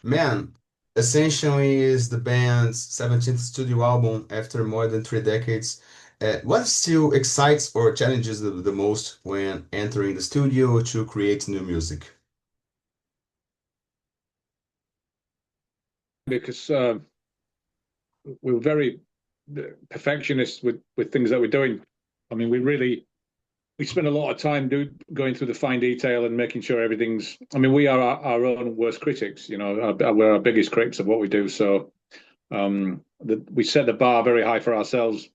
Man, Ascension is the band's 17th studio album after more than 3 decades. What still excites or challenges the most when entering the studio to create new music? Because we're very perfectionist with things that we're doing. I mean, we spend a lot of time going through the fine detail and making sure everything's. I mean, we are our own worst critics. We're our biggest critics of what we do. So we set the bar very high for ourselves.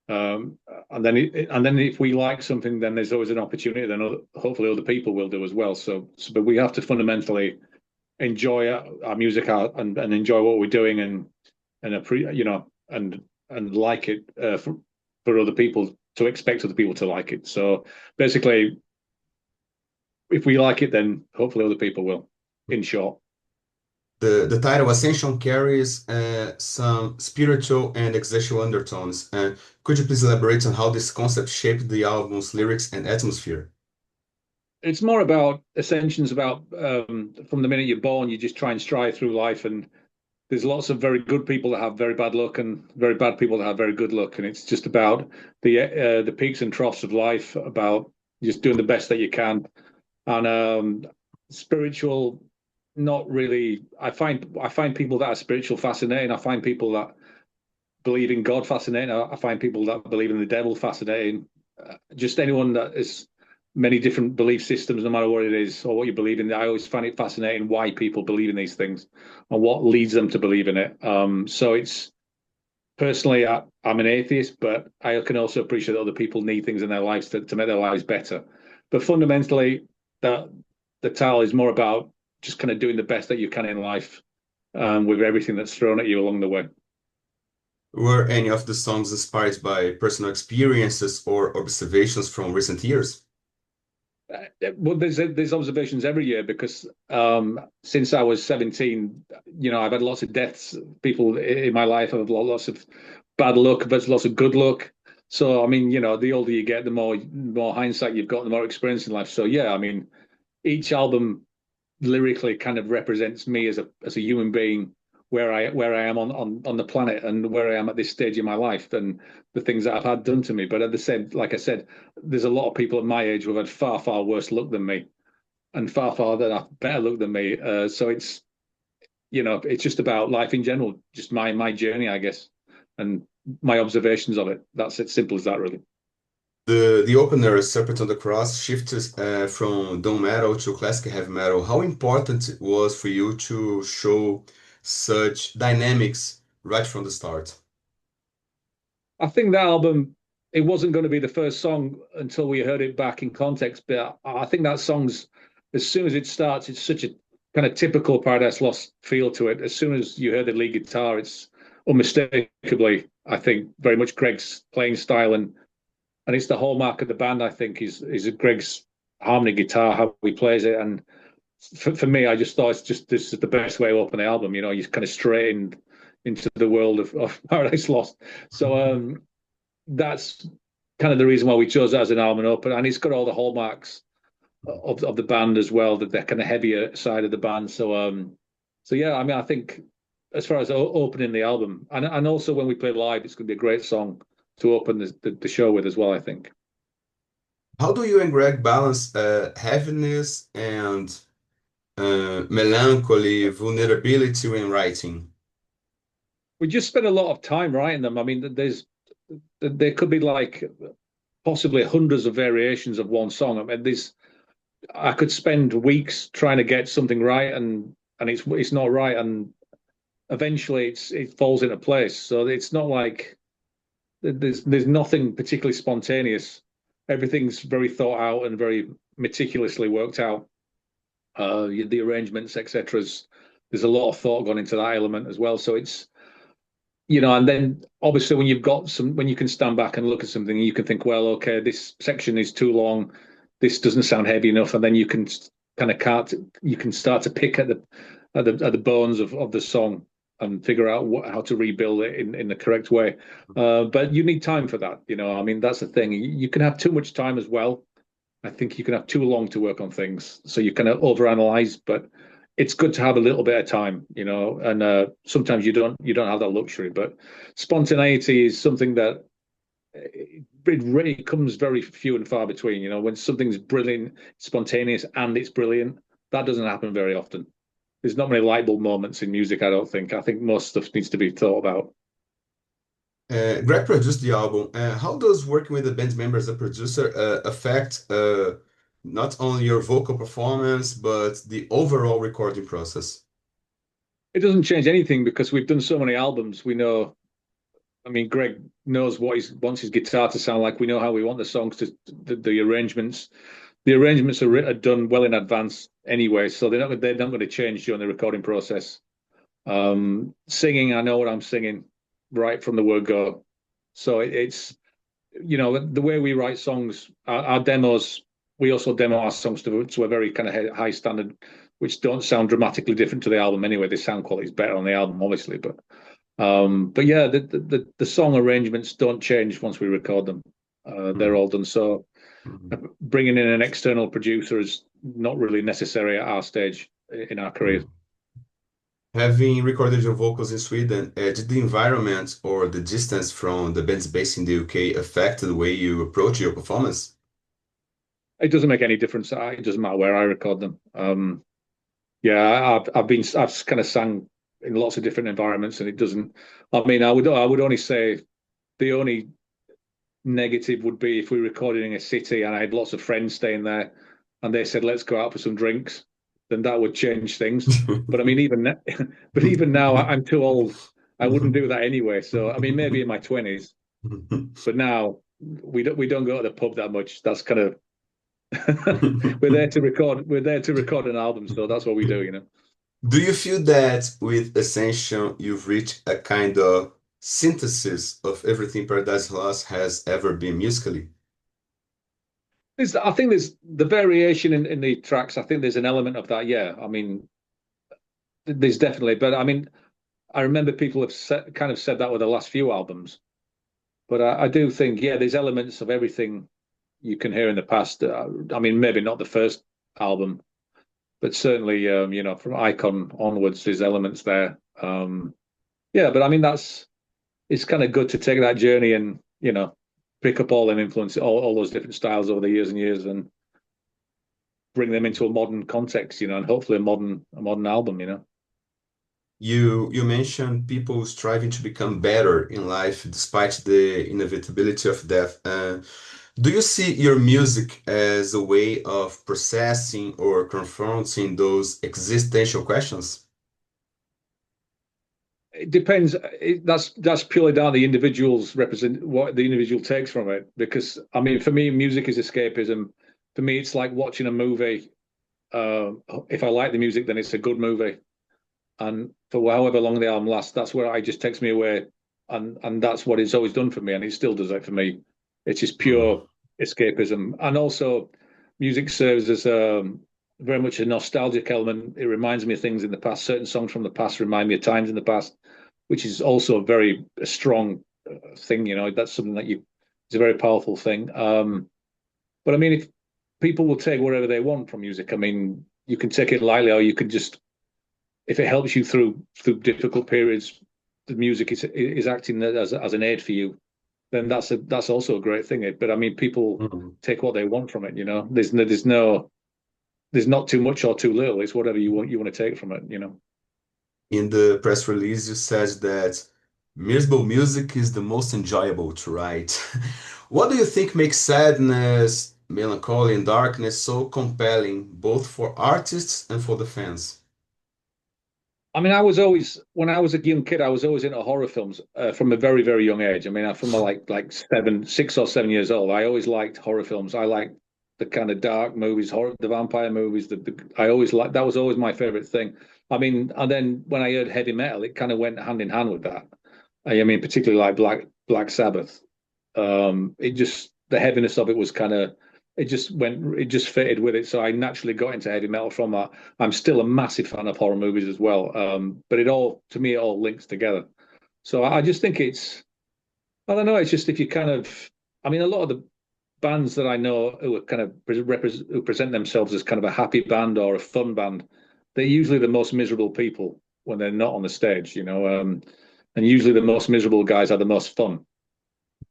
And then if we like something, then there's always an opportunity. Then hopefully other people will do as well. But we have to fundamentally enjoy our music and enjoy what we're doing and like it for other people to expect other people to like it. So basically, if we like it, then hopefully other people will. In short, The title Ascension carries some spiritual and existential undertones. Could you please elaborate on how this concept shaped the album's lyrics and atmosphere? it's more about Ascension's about from the minute you're born, you just try and strive through life, and there's lots of very good people that have very bad luck, and very bad people that have very good luck, and it's just about the peaks and troughs of life, about just doing the best that you can, and spiritual. Not really. I find people that are spiritual fascinating. I find people that believe in God fascinating. I find people that believe in the devil fascinating. Just anyone that is many different belief systems, no matter what it is or what you believe in. I always find it fascinating why people believe in these things and what leads them to believe in it. So it's personally, I'm an atheist, but I can also appreciate that other people need things in their lives to make their lives better. But fundamentally, that the tale is more about just kind of doing the best that you can in life with everything that's thrown at you along the way. Were any of the songs inspired by personal experiences or observations from recent years? Well, there's observations every year because since I was 17, I've had lots of deaths, people in my life. I've had lots of bad luck, but lots of good luck. So I mean, the older you get, the more hindsight you've got, the more experience in life. So yeah, I mean, each album lyrically kind of represents me as a human being, where I am on the planet and where I am at this stage in my life and the things that I've had done to me. But at the same, like I said, there's a lot of people at my age who have had far far worse luck than me and far that have better luck than me. So it's just about life in general, just my journey, I guess, and my observations of it. That's as simple as that, really. The opener, Serpent on the Cross, shifted from doom metal to classic heavy metal. How important it was for you to show such dynamics right from the start? I think that album, it wasn't going to be the first song until we heard it back in context. But I think that song's, as soon as it starts, it's such a kind of typical Paradise Lost feel to it. As soon as you hear the lead guitar, it's unmistakably, I think, very much Greg's playing style, and it's the hallmark of the band. I think is Greg's harmony guitar, how he plays it, and for me, I just thought this is the best way to open the album. He's kind of straight into the world of Paradise Lost. So that's kind of the reason why we chose that as an album opener, and it's got all the hallmarks of the band as well, that they're kind of heavier side of the band. So yeah, I mean, I think as far as opening the album, and also when we play live, it's going to be a great song to open the show with as well, I think. How do you and Greg balance heaviness and melancholy, vulnerability when writing? We just spend a lot of time writing them. I mean, there could be like possibly hundreds of variations of one song. I mean, I could spend weeks trying to get something right, and it's not right, and eventually it falls into place. So it's not like there's nothing particularly spontaneous. Everything's very thought out and very meticulously worked out. The arrangements, etc. There's a lot of thought gone into that element as well. So and then obviously when you can stand back and look at something, you can think, well, okay, this section is too long, this doesn't sound heavy enough, and then you can kind of you can start to pick at the bones of the song and figure out how to rebuild it in the correct way. But you need time for that. I mean, that's the thing. You can have too much time as well. I think you can have too long to work on things, so you kind of overanalyze. But it's good to have a little bit of time, and sometimes you don't have that luxury. But spontaneity is something that it really comes very few and far between. When something's brilliant, spontaneous, and it's brilliant, that doesn't happen very often. There's not many light bulb moments in music, I don't think. I think most stuff needs to be thought about. Greg produced the album. How does working with the band member as a producer affect not only your vocal performance, but the overall recording process? It doesn't change anything because we've done so many albums. We know, I mean, Greg knows what he wants his guitar to sound like. We know how we want the songs to, the arrangements. The arrangements are done well in advance anyway, so they're not going to change during the recording process. Singing, I know what I'm singing right from the word go. So it's the way we write songs, our demos. We also demo our songs to a very kind of high standard, which don't sound dramatically different to the album anyway. The sound quality is better on the album, obviously, but yeah, the song arrangements don't change once we record them. They're Mhm. all done. So Mhm. bringing in an external producer is not really necessary at our stage in our career. Mhm. Having recorded your vocals in Sweden, did the environment or the distance from the band's base in the UK affect the way you approach your performance? It doesn't make any difference. It doesn't matter where I record them. Yeah, I've kind of sang in lots of different environments, and it doesn't. I mean, I would only say the only negative would be if we recorded in a city and I had lots of friends staying there, and they said let's go out for some drinks, then that would change things. But I mean, but even now, I'm too old. I wouldn't do that anyway. So I mean, maybe in my 20s, but now we don't go to the pub that much. That's kind of we're there to record. We're there to record an album, so that's what we do. Do you feel that with Ascension you've reached a kind of synthesis of everything Paradise Lost has ever been musically? I think there's the variation in the tracks. I think there's an element of that. Yeah, I mean, there's definitely. But I mean, I remember people have kind of said that with the last few albums. But I do think, yeah, there's elements of everything you can hear in the past. I mean, maybe not the first album, but certainly, from Icon onwards, there's elements there. Yeah, but I mean, it's kind of good to take that journey and pick up all them influences, all those different styles over the years and years, and bring them into a modern context, and hopefully a modern album. You mentioned people striving to become better in life despite the inevitability of death. Do you see your music as a way of processing or confronting those existential questions? It depends. That's purely down to the individual's represent what the individual takes from it. Because I mean, for me, music is escapism. For me, it's like watching a movie. If I like the music, then it's a good movie. And for however long the album lasts, that's where it just takes me away, and that's what it's always done for me, and it still does it for me. It's just Mhm. pure escapism, and also music serves as very much a nostalgic element. It reminds me of things in the past. Certain songs from the past remind me of times in the past, which is also a strong thing. That's something that it's a very powerful thing. But I mean, if people will take whatever they want from music, I mean, you can take it lightly, or you can just if it helps you through difficult periods, the music is acting as an aid for you. Then that's also a great thing. But I mean, people Mhm. take what they want from it. There's not too much or too little. It's whatever you want to take from it. In the press release, you said that miserable music is the most enjoyable to write. What do you think makes sadness, melancholy, and darkness so compelling, both for artists and for the fans? I mean, I was always when I was a young kid, I was always into horror films from a very very young age. I mean, from like 6 or 7 years old, I always liked horror films. I liked the kind of dark movies, the vampire movies. I always liked that was always my favorite thing. I mean, and then when I heard heavy metal, it kind of went hand in hand with that. I mean, particularly like Black Sabbath. It just the heaviness of it was kind of it just fitted with it. So I naturally got into heavy metal from that. I'm still a massive fan of horror movies as well. But to me, it all links together. So I just think I don't know. It's just if you kind of, I mean, a lot of the bands that I know who are kind of who present themselves as kind of a happy band or a fun band, they're usually the most miserable people when they're not on the stage, and usually the most miserable guys are the most fun.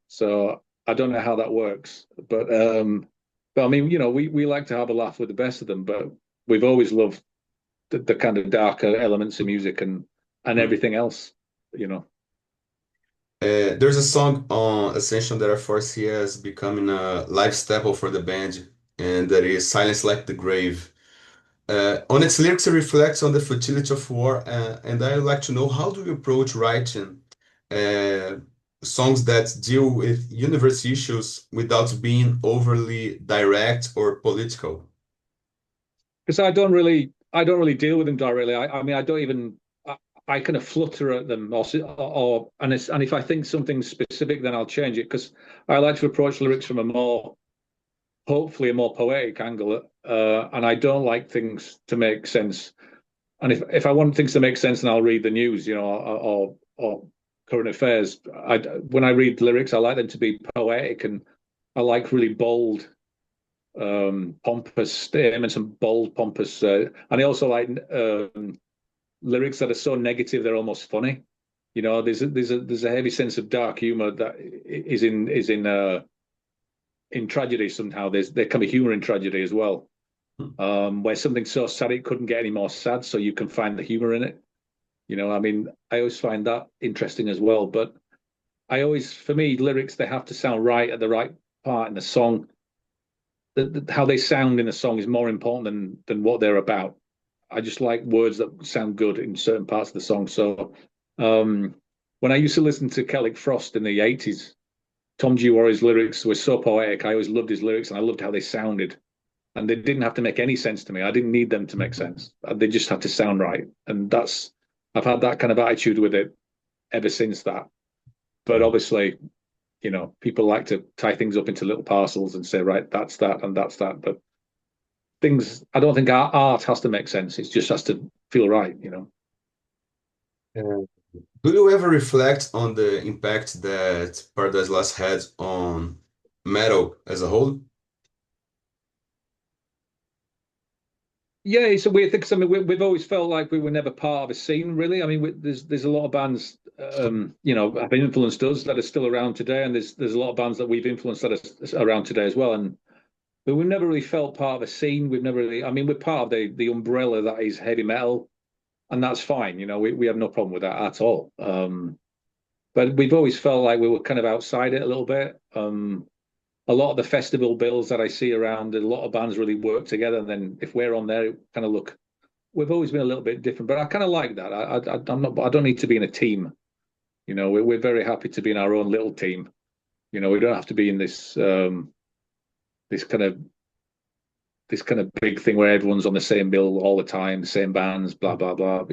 So I don't know how that works, but I mean, we like to have a laugh with the best of them, but we've always loved the kind of darker elements of music and Hmm. everything else, you know. There's a song on Ascension that I foresee as becoming a live staple for the band, and that is Silence Like the Grave. On its lyrics, it reflects on the futility of war, and I would like to know how do you approach writing uh, songs that deal with universe issues without being overly direct or political? Because I don't really deal with them directly. I mean, I don't even, I kind of flutter at them, and if I think something's specific, then I'll change it because I like to approach lyrics from hopefully a more poetic angle, and I don't like things to make sense. And if I want things to make sense, then I'll read the news, or current affairs. When I read lyrics, I like them to be poetic, and I like really bold, pompous statements and bold, pompous. And I also like lyrics that are so negative they're almost funny. There's a heavy sense of dark humor that is in tragedy somehow. There can be humor in tragedy as well, where something's so sad it couldn't get any more sad, so you can find the humor in it. I mean, I always find that interesting as well. But for me, lyrics they have to sound right at the right part in the song. How they sound in a song is more important than what they're about. I just like words that sound good in certain parts of the song. So when I used to listen to Celtic Frost in the 80s, Tom G. Warry's lyrics were so poetic. I always loved his lyrics and I loved how they sounded. And they didn't have to make any sense to me. I didn't need them to make sense. They just had to sound right. And I've had that kind of attitude with it ever since that. But obviously, people like to tie things up into little parcels and say, right, that's that and that's that. But I don't think art has to make sense. It just has to feel right. Uh, do you ever reflect on the impact that Paradise Lost had on metal as a whole? Yeah, it's a weird thing because I mean we've always felt like we were never part of a scene, really. I mean, there's a lot of bands, have influenced us that are still around today, and there's a lot of bands that we've influenced that are around today as well. But we've never really felt part of a scene. We've never really. I mean, we're part of the umbrella that is heavy metal, and that's fine. We have no problem with that at all. But we've always felt like we were kind of outside it a little bit. A lot of the festival bills that I see around, a lot of bands really work together. And then if we're on there, it kind of look. We've always been a little bit different, but I kind of like that. I'm not. I don't need to be in a team. We're very happy to be in our own little team. We don't have to be in this kind of big thing where everyone's on the same bill all the time, the same bands, blah blah blah.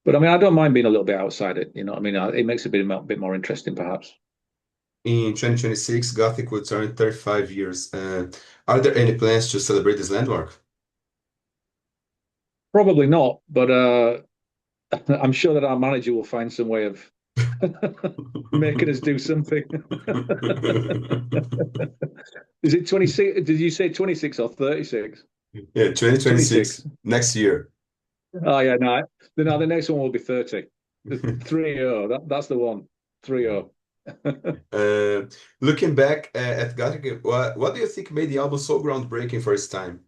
But I mean, I don't mind being a little bit outside it. I mean, it makes it a bit more interesting, perhaps. In 2026, Gothic will turn 35 years. Are there any plans to celebrate this landmark? Probably not, but I'm sure that our manager will find some way of making us do something. Is it 26? Did you say 26 or 36? Yeah, It's 26. 2026, next year. Oh yeah, no, the next one will be 30. The 3-0. That's the one. 3-0. Uh, Looking back at Gothic, what do you think made the album so groundbreaking for its time?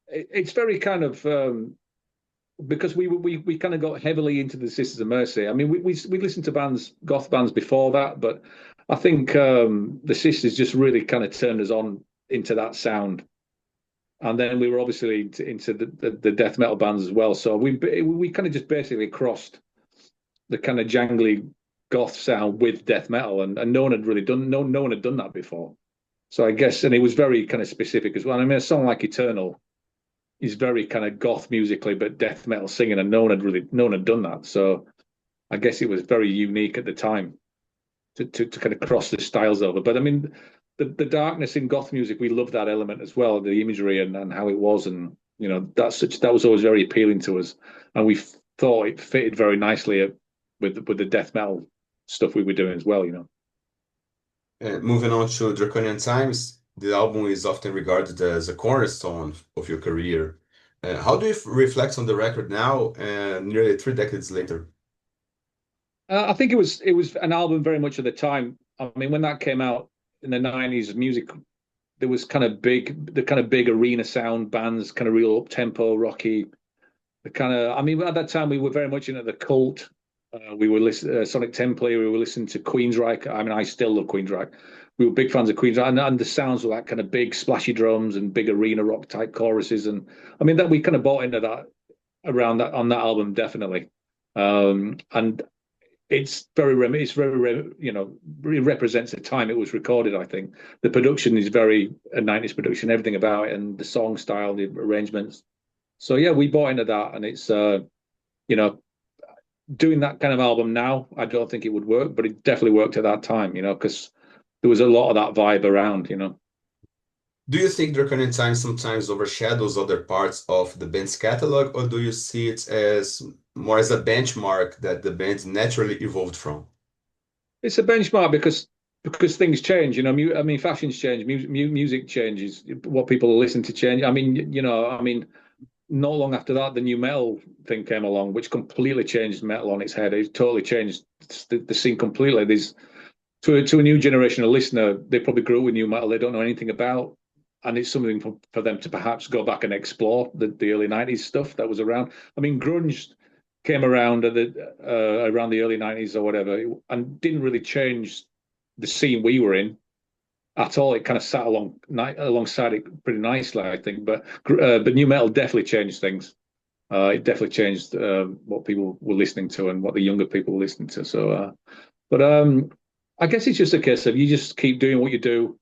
It's very kind of because we kind of got heavily into the Sisters of Mercy. I mean, we listened to goth bands before that, but I think the Sisters just really kind of turned us on into that sound. And then we were obviously into the death metal bands as well. So we kind of just basically crossed the kind of jangly goth sound with death metal, and no one had really done no one had done that before. So I guess, and it was very kind of specific as well. I mean, a song like Eternal is very kind of goth musically, but death metal singing, and no one had done that. So I guess it was very unique at the time to kind of cross the styles over. But I mean, the darkness in goth music, we love that element as well, the imagery and how it was, and that was always very appealing to us, and we thought it fitted very nicely with the death metal stuff we were doing as well. Moving on to Draconian Times, The album is often regarded as a cornerstone of your career. How do you reflect on the record now, nearly 3 decades later? I think it was an album very much of the time. I mean, when that came out in the '90s, music there was the kind of big arena sound bands, kind of real up tempo, rocky. The kind of, I mean, at that time we were very much into the cult. We were listening Sonic Temple. We were listening to Queensryche. I mean, I still love Queensryche. We were big fans of Queensryche, and the sounds of that kind of big splashy drums and big arena rock type choruses. And I mean, that we kind of bought into that around that on that album, definitely. And it's very it represents the time it was recorded. I think the production is very a '90s production, everything about it, and the song style, the arrangements. So yeah, we bought into that, and it's you know doing that kind of album now, I don't think it would work, but it definitely worked at that time, because there was a lot of that vibe around. Do you think Draconian Times sometimes overshadows other parts of the band's catalog, or do you see it as more as a benchmark that the band naturally evolved from? It's a benchmark because things change. I mean, fashions change, music changes, what people listen to change. I mean, not long after that, the new metal thing came along, which completely changed metal on its head. It totally changed the scene completely. There's to a new generation of listener, they probably grew up with new metal they don't know anything about, and it's something for them to perhaps go back and explore the early '90s stuff that was around. I mean, grunge came around around the early '90s or whatever, and didn't really change the scene we were in at all. It kind of sat alongside it pretty nicely, I think. But new metal definitely changed things. It definitely changed what people were listening to and what the younger people were listening to. But I guess it's just a case of you just keep doing what you do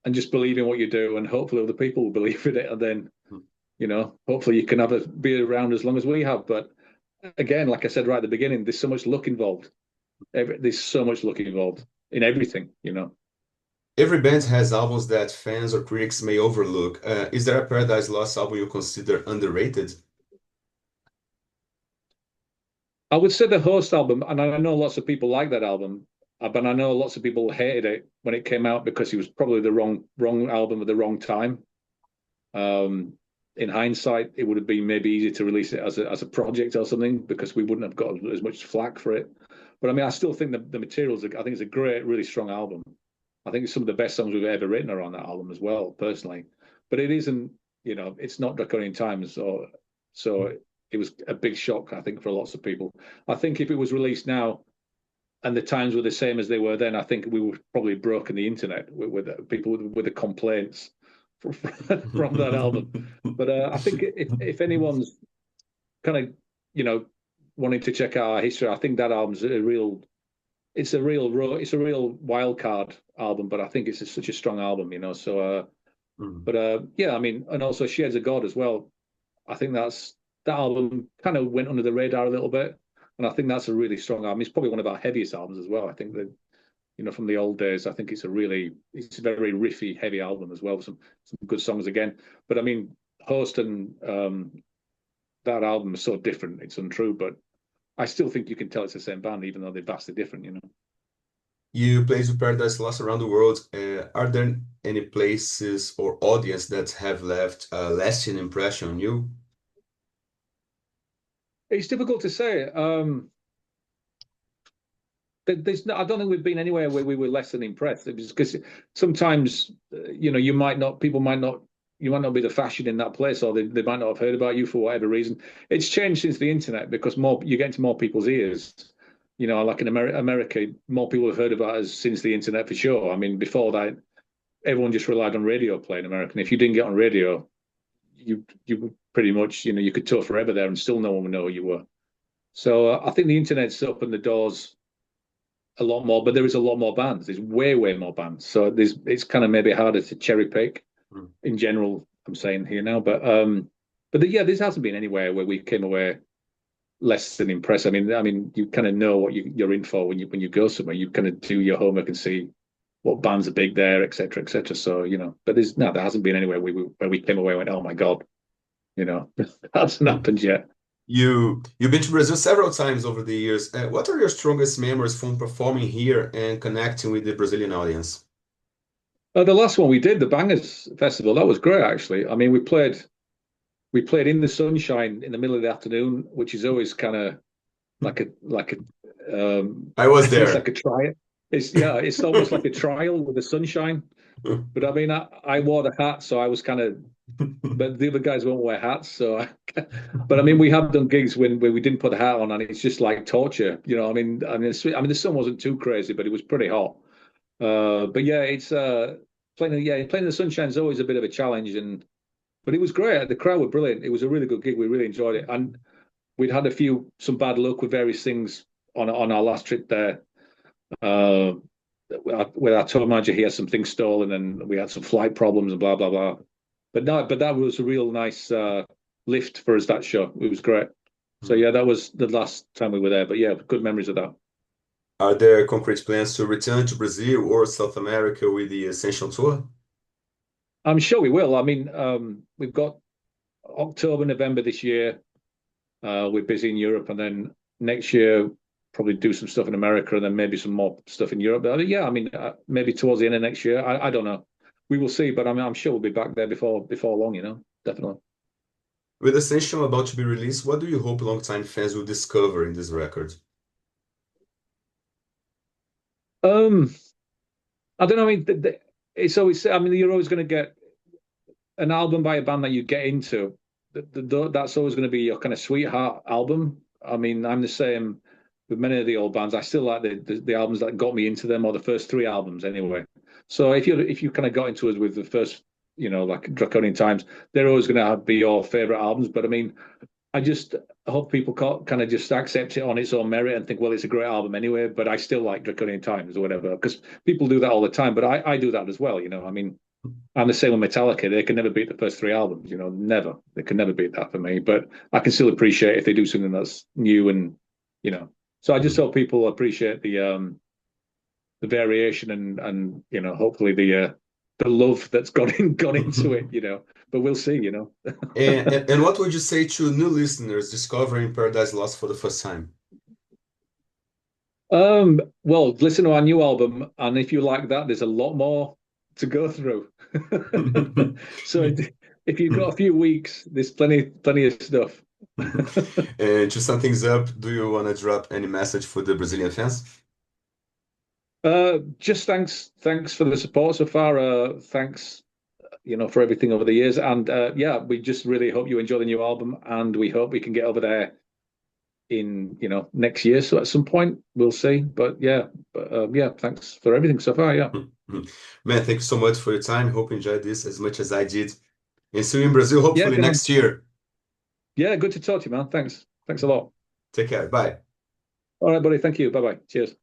and just believe in what you do, and hopefully other people will believe in it, and then hopefully you can be around as long as we have. But again, like I said right at the beginning, there's so much luck involved. There's so much luck involved in everything. Every band has albums that fans or critics may overlook. Is there a Paradise Lost album you consider underrated? I would say the Host album, and I know lots of people like that album, but I know lots of people hated it when it came out because it was probably the wrong album at the wrong time. In hindsight, it would have been maybe easier to release it as a project or something because we wouldn't have got as much flack for it. But I mean, I still think the materials. I think it's a great, really strong album. I think it's some of the best songs we've ever written are on that album as well, personally. But it isn't, it's not Draconian Times, so it was a big shock, I think, for lots of people. I think if it was released now and the times were the same as they were then, I think we would probably broken the internet with people with the complaints from that album. But I think if anyone's kind of wanting to check out our history, I think that album's it's a real wild card album. But I think it's such a strong album. So, yeah, I mean, and also Shades of God as well. I think that album kind of went under the radar a little bit. And I think that's a really strong album. It's probably one of our heaviest albums as well. I think that, from the old days, I think it's a very riffy, heavy album as well. Some good songs again. But I mean, Host and that album is so different. It's untrue, but I still think you can tell it's the same band, even though they're vastly different. You played with Paradise Lost around the world. Are there any places or audience that have left a lasting impression on you? It's difficult to say. I don't think we've been anywhere where we were less than impressed. It was because sometimes, you might not be the fashion in that place, or they might not have heard about you for whatever reason. It's changed since the internet because you get into more people's ears. Like in America, more people have heard about us since the internet for sure. I mean, before that, everyone just relied on radio play in America. And if you didn't get on radio, you pretty much, you could tour forever there and still no one would know who you were. So I think the internet's opened the doors a lot more, but there is a lot more bands. There's way more bands. So it's kind of maybe harder to cherry pick in general. I'm saying here now, but yeah, this hasn't been anywhere where we came away less than impressed. I mean, you kind of know what you're in for when you go somewhere. You kind of do your homework and see what bands are big there, etc., etc. So but there hasn't been anywhere where we came away and went, oh my god, that hasn't happened yet. You've been to Brazil several times over the years. What are your strongest memories from performing here and connecting with the Brazilian audience? The last one we did, the Bangers Festival, that was great actually. I mean, we played in the sunshine in the middle of the afternoon, which is always kind of like a I was it's like there. a trial. It's almost like a trial with the sunshine. But I mean, I wore the hat, so I was kind of. But the other guys won't wear hats, so. But I mean, we have done gigs when we didn't put the hat on, and it's just like torture, you know. I mean, the sun wasn't too crazy, but it was pretty hot. But yeah, it's playing in the sunshine is always a bit of a challenge, and but it was great. The crowd were brilliant. It was a really good gig. We really enjoyed it, and we'd had some bad luck with various things on our last trip there. Uh, with our tour manager, he had some things stolen, and we had some flight problems and blah blah blah. But no, but that was a real nice lift for us that show. It was great. So yeah, that was the last time we were there. But yeah, good memories of that. Are there concrete plans to return to Brazil or South America with the Ascension tour? I'm sure we will. I mean, we've got October, November this year. We're busy in Europe, and then next year probably do some stuff in America, and then maybe some more stuff in Europe. But yeah, I mean, maybe towards the end of next year. I don't know. We will see, but I mean, I'm sure we'll be back there before long. You know, definitely. With Ascension about to be released, what do you hope longtime fans will discover in this record? Um, I don't know. I mean, it's always. I mean, you're always going to get an album by a band that you get into. That's always going to be your kind of sweetheart album. I mean, I'm the same with many of the old bands. I still like the albums that got me into them, or the first three albums anyway. So if you kind of got into us with the first, like Draconian Times, they're always going to be your favorite albums. But I mean, I just hope people kind of just accept it on its own merit and think, well, it's a great album anyway. But I still like Draconian Times or whatever, because people do that all the time. But I do that as well. I mean, I'm the same with Metallica. They can never beat the first three albums. Never. They can never beat that for me. But I can still appreciate if they do something that's new and you know. So I just hope people appreciate the variation and hopefully the love that's gone into it. But we'll see. And what would you say to new listeners discovering Paradise Lost for the first time? Well, listen to our new album, and if you like that, there's a lot more to go through. So if you've got a few weeks, there's plenty of stuff. And to sum things up, do you want to drop any message for the Brazilian fans? Just thanks for the support so far. Thanks, for everything over the years, and yeah, we just really hope you enjoy the new album, and we hope we can get over there in next year. So at some point we'll see. But yeah, thanks for everything so far. Yeah. Man, thank you so much for your time. Hope you enjoyed this as much as I did. And see you in Brazil, Yeah, hopefully good on. next year. Yeah, good to talk to you, man. Thanks a lot. Take care. Bye. All right, buddy. Thank you. Bye bye. Cheers.